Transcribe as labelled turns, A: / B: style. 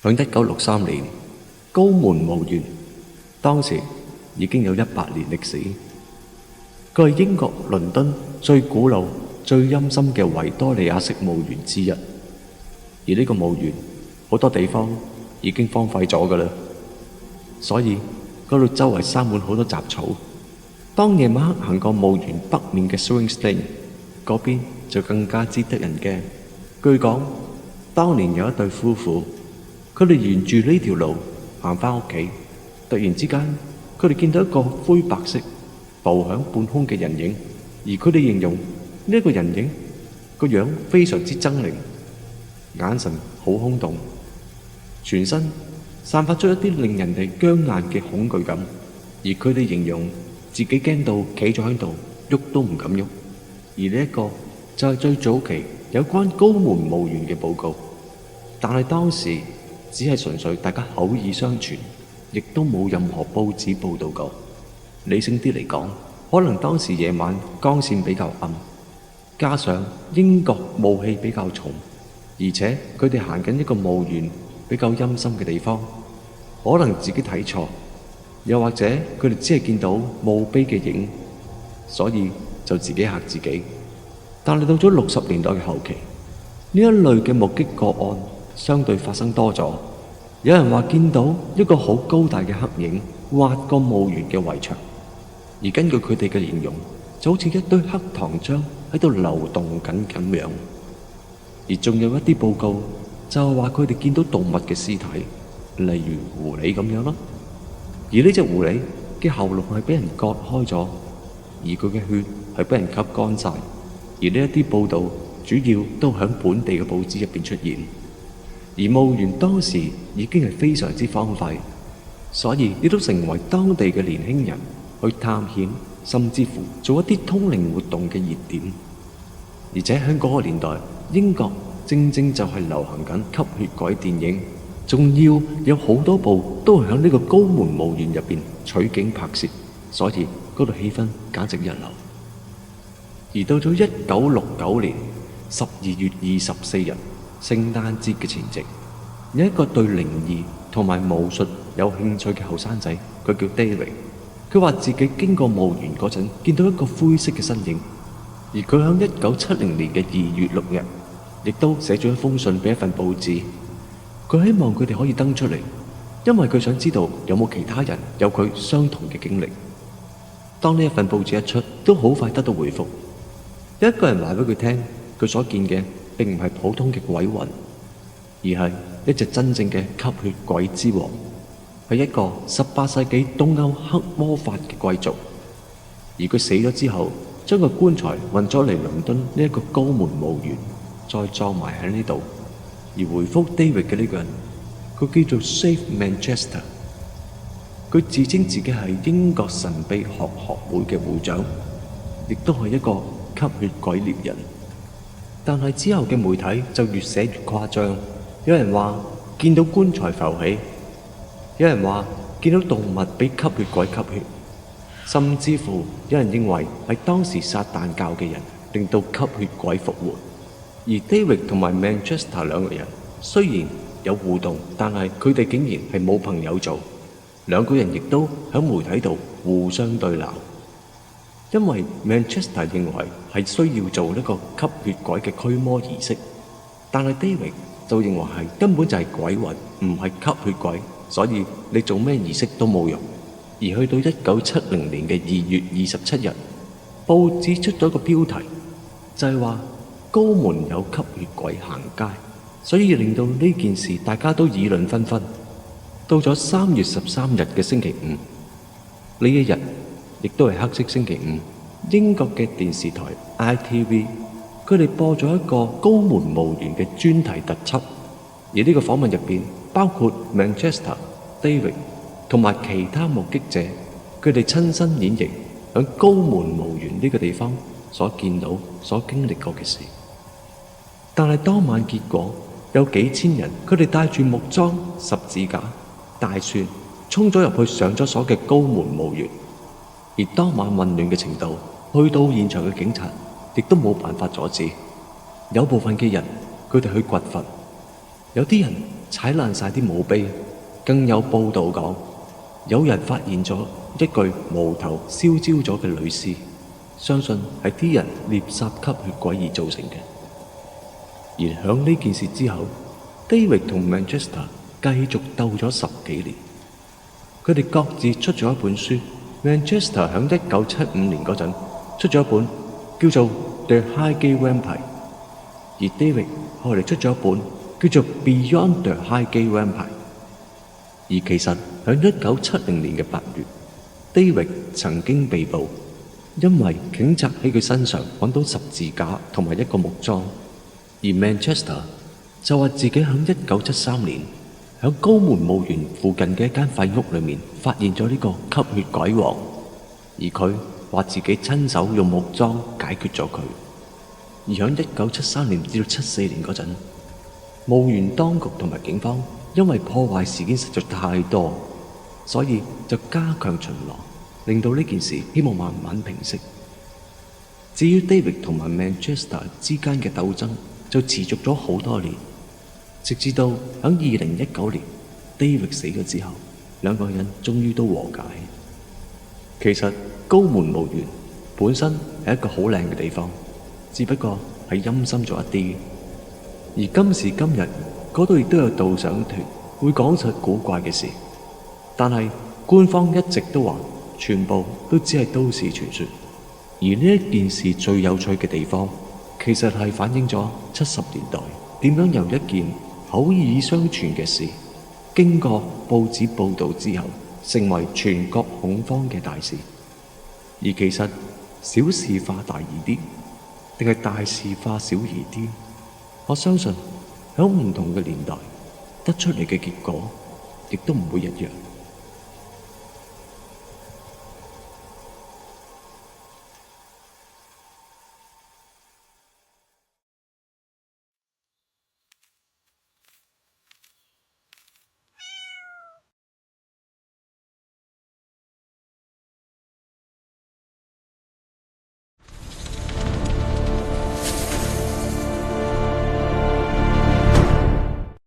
A: 響1963年，高門墓園當時已經有100年歷史。佢係英國倫敦最古老、最陰森嘅維多利亞式墓園之一。而呢個墓園好多地方已經荒廢咗㗎啦，所以嗰度周圍生滿好多雜草。當夜晚黑行過墓園北面嘅 Swings Lane 嗰邊，就更加之得人驚。據講，當年有一對夫婦，佢哋沿住呢條路行返屋企，突然之間，佢哋見到一個灰白色浮響半空嘅人影，而佢哋形容呢一個人影個樣非常之猙獰，眼神好空洞，全身散發出一啲令人哋僵硬嘅恐懼感，而佢哋形容自己驚到企咗喺度，喐都唔敢喐。而呢一個就係最早期有關高門墓園嘅報告，但係當時只係純粹大家口耳相傳，亦都冇任何報紙報導過。理性啲嚟講，可能當時夜晚光線比較暗，加上英國霧氣比較重，而且佢哋行緊一個墓園比較陰森嘅地方，可能自己睇錯，又或者佢哋只係見到墓碑嘅影，所以就自己嚇自己。但係到咗60年代嘅後期，呢一類嘅目擊個案相對發生多咗。有人話見到一個好高大嘅黑影劃過墓園嘅圍牆，而根據佢哋嘅形容，就好似一堆黑糖漿喺度流動緊咁樣。而仲有一啲報告就係話佢哋見到動物嘅屍體，例如狐狸咁樣咯。而呢隻狐狸嘅喉嚨係俾人割開咗，而佢嘅血係俾人吸乾晒。而呢一啲報導主要都響本地嘅報紙入邊出現。而墓園當時已經係非常之荒廢，所以亦都成為當地嘅年輕人去探險，甚至乎做一啲通靈活動嘅熱點。而且喺嗰個年代，英國正正就係流行緊吸血鬼電影，仲要有好多部都係喺呢個高門墓園入邊取景拍攝，所以嗰度氣氛簡直一流。而到咗1969年12月24日，聖誕節嘅前夕，有一個對靈異同埋巫術有興趣嘅後生仔，佢叫 David。佢話自己經過墓園嗰陣，見到一個灰色嘅身影。而佢喺1970年嘅2月6日，亦都寫咗一封信俾一份報紙。佢希望佢哋可以登出嚟，因為佢想知道有冇其他人有佢相同嘅經歷。當呢一份報紙一出，都好快得到回覆。有一個人話俾佢聽，佢所見嘅並唔係普通嘅鬼魂，而係一隻真正嘅吸血鬼之王，係一個18世紀東歐黑魔法嘅貴族。而佢死咗之後，將個棺材運咗嚟倫敦呢一個高門墓園，再葬埋喺呢度。而回覆 David 嘅呢個人，佢叫做 Safe Manchester。佢自稱自己係英國神秘學學會嘅會長，亦都係一個吸血鬼獵人。但係之後嘅媒體就越寫越誇張，有人話見到棺材浮起，有人話見到動物俾吸血鬼吸血，甚至乎有人認為係當時撒旦教嘅人令到吸血鬼復活。而 David 同埋 Manchester 兩個人雖然有互動，但係佢哋竟然係冇朋友做。兩個人亦都喺媒體度互相對鬧，因為 Manchester 認為係需要做呢個吸血鬼嘅驅魔儀式，但係 David 就認為係根本就係鬼魂，唔係吸血鬼，所以你做咩儀式都冇用。而去到1970年嘅2月27日，報紙出咗個標題，就係話高門有吸血鬼行街，所以令到呢件事大家都議論紛紛。到咗3月13日嘅星期五，呢一日亦都係黑色星期五，英國嘅電視台 ITV 佢哋播咗一個高門墓園嘅專題特輯。而呢個訪問入邊包括 Manchester、David 同埋其他目擊者，佢哋親身演繹喺高門墓園呢個地方所見到、所經歷過嘅事。但係當晚結果有幾千人，佢哋帶住木樁、十字架、大船衝咗入去上咗鎖嘅高門墓園。而當晚混亂嘅程度，去到現場嘅警察亦都冇辦法阻止。有部分嘅人佢哋去掘墳，有啲人踩爛晒啲墓碑，更有報道講有人發現咗一具無頭燒焦咗嘅女屍，相信係啲人獵殺吸血鬼而造成嘅。而響呢件事之後，David 同 Manchester 繼續鬥咗10幾年，佢哋各自出咗一本書。Manchester 響1975年嗰陣出咗一本叫做《The Highgate Vampire》，而 David 後嚟出咗一本叫做《Beyond the Highgate Vampire》。而其實響1970年嘅8月，David 曾經被捕，因為警察喺佢身上揾到十字架同埋一個木樁。而 Manchester 就話自己響1973年響高門墓園附近嘅一間廢屋裏面發現咗呢個吸血鬼王，而佢話自己親手用木樁解決咗佢。而響1973年至到74年嗰陣，墓園當局同埋警方因為破壞事件實在太多，所以就加強巡邏，令到呢件事希望慢慢平息。至於 David 同埋 Manchester 之間嘅鬥爭就持續咗好多年，直至到喺2019年 David 死咗之後，兩個人終於都和解。其實高門墓園本身係一個好靚嘅地方，只不過係陰森咗一啲。而今時今日嗰度亦都有導賞團會講述古怪嘅事，但係官方一直都話全部都只係都市傳說。而呢一件事最有趣嘅地方，其實係反映咗70年代點樣由一件口耳相傳嘅事，經過報紙報導之後，成為全國恐慌嘅大事。而其實小事化大易啲，定係大事化小易啲？我相信喺唔同嘅年代得出嚟嘅結果，亦都唔會一樣。